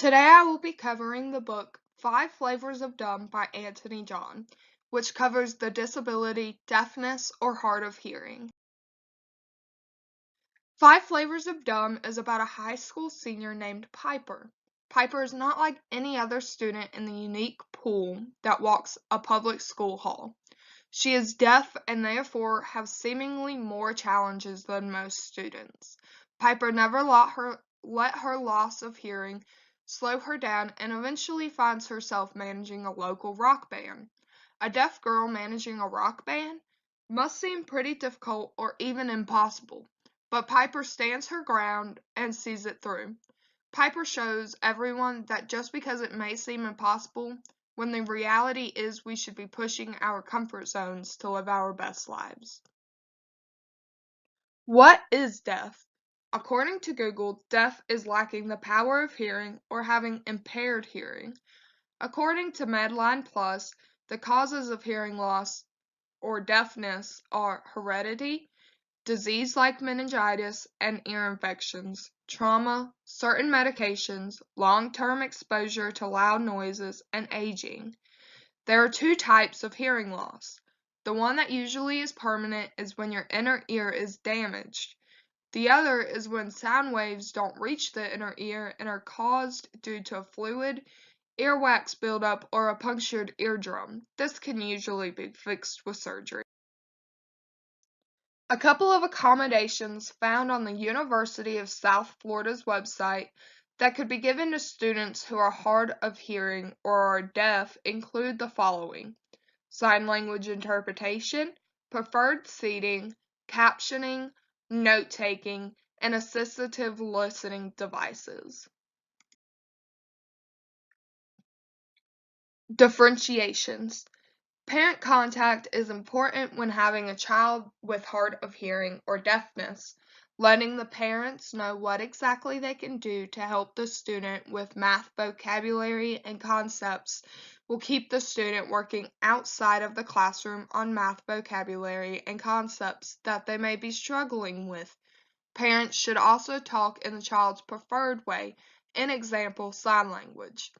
Today I will be covering the book Five Flavors of Dumb by Antony John, which covers the disability deafness or hard of hearing. Five Flavors of Dumb is about a high school senior named Piper. Piper is not like any other student in the unique pool that walks a public school hall. She is deaf and therefore has seemingly more challenges than most students. Piper never let her loss of hearing slow her down and eventually finds herself managing a local rock band. A deaf girl managing a rock band must seem pretty difficult or even impossible, but Piper stands her ground and sees it through. Piper shows everyone that just because it may seem impossible, when the reality is we should be pushing our comfort zones to live our best lives. What is deaf? According to Google, deaf is lacking the power of hearing or having impaired hearing. According to Medline Plus, the causes of hearing loss or deafness are heredity, disease like meningitis and ear infections, trauma, certain medications, long-term exposure to loud noises, and aging. There are two types of hearing loss. The one that usually is permanent is when your inner ear is damaged. The other is when sound waves don't reach the inner ear and are caused due to fluid, earwax buildup, or a punctured eardrum. This can usually be fixed with surgery. A couple of accommodations found on the University of South Florida's website that could be given to students who are hard of hearing or are deaf include the following: sign language interpretation, preferred seating, captioning, note-taking, and assistive listening devices. Differentiations. Parent contact is important when having a child with hard of hearing or deafness. Letting the parents know what exactly they can do to help the student with math vocabulary and concepts will keep the student working outside of the classroom on math vocabulary and concepts that they may be struggling with. Parents should also talk in the child's preferred way, in example, sign language.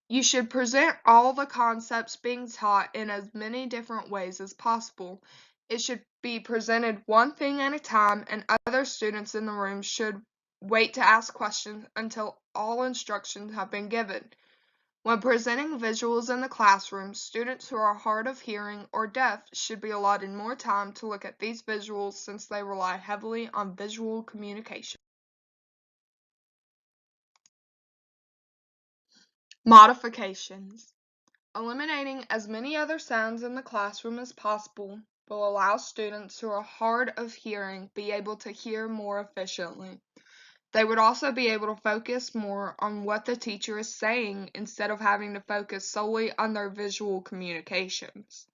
You should present all the concepts being taught in as many different ways as possible. It should be presented one thing at a time, and other students in the room should wait to ask questions until all instructions have been given. When presenting visuals in the classroom, students who are hard of hearing or deaf should be allotted more time to look at these visuals since they rely heavily on visual communication. Modifications. Eliminating as many other sounds in the classroom as possible will allow students who are hard of hearing be able to hear more efficiently. They would also be able to focus more on what the teacher is saying instead of having to focus solely on their visual communications.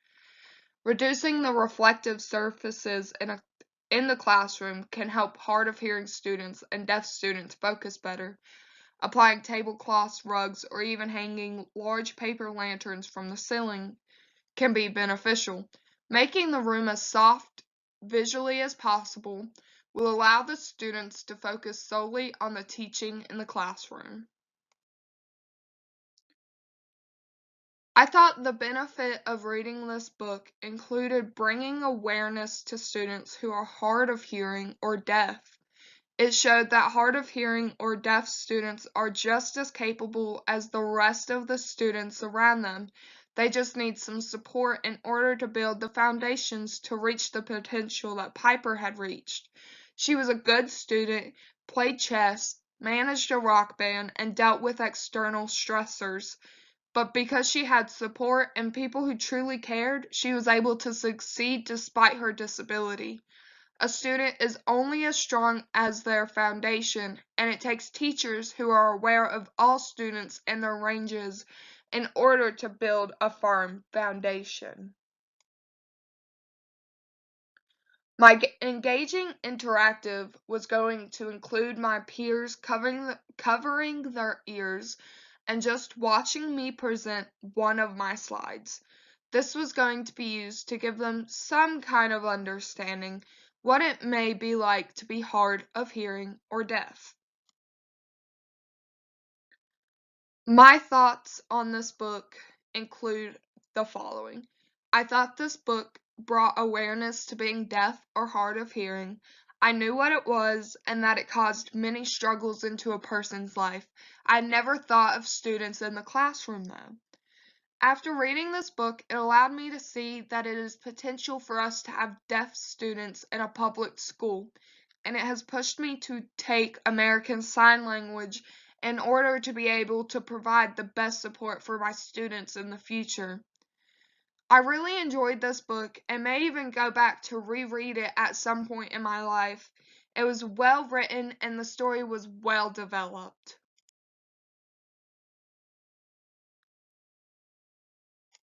Reducing the reflective surfaces in the classroom can help hard of hearing students and deaf students focus better. Applying tablecloths, rugs, or even hanging large paper lanterns from the ceiling can be beneficial. Making the room as soft visually as possible will allow the students to focus solely on the teaching in the classroom. I thought the benefit of reading this book included bringing awareness to students who are hard of hearing or deaf. It showed that hard of hearing or deaf students are just as capable as the rest of the students around them. They just need some support in order to build the foundations to reach the potential that Piper had reached. She was a good student, played chess, managed a rock band, and dealt with external stressors. But because she had support and people who truly cared, she was able to succeed despite her disability. A student is only as strong as their foundation, and it takes teachers who are aware of all students and their ranges in order to build a firm foundation. My engaging interactive was going to include my peers covering their ears and just watching me present one of my slides. This was going to be used to give them some kind of understanding what it may be like to be hard of hearing or deaf. My thoughts on this book include the following. I thought this book brought awareness to being deaf or hard of hearing. I knew what it was and that it caused many struggles into a person's life. I never thought of students in the classroom though. After reading this book, it allowed me to see that it is potential for us to have deaf students in a public school, and it has pushed me to take American Sign Language in order to be able to provide the best support for my students in the future. I really enjoyed this book and may even go back to reread it at some point in my life. It was well written and the story was well developed.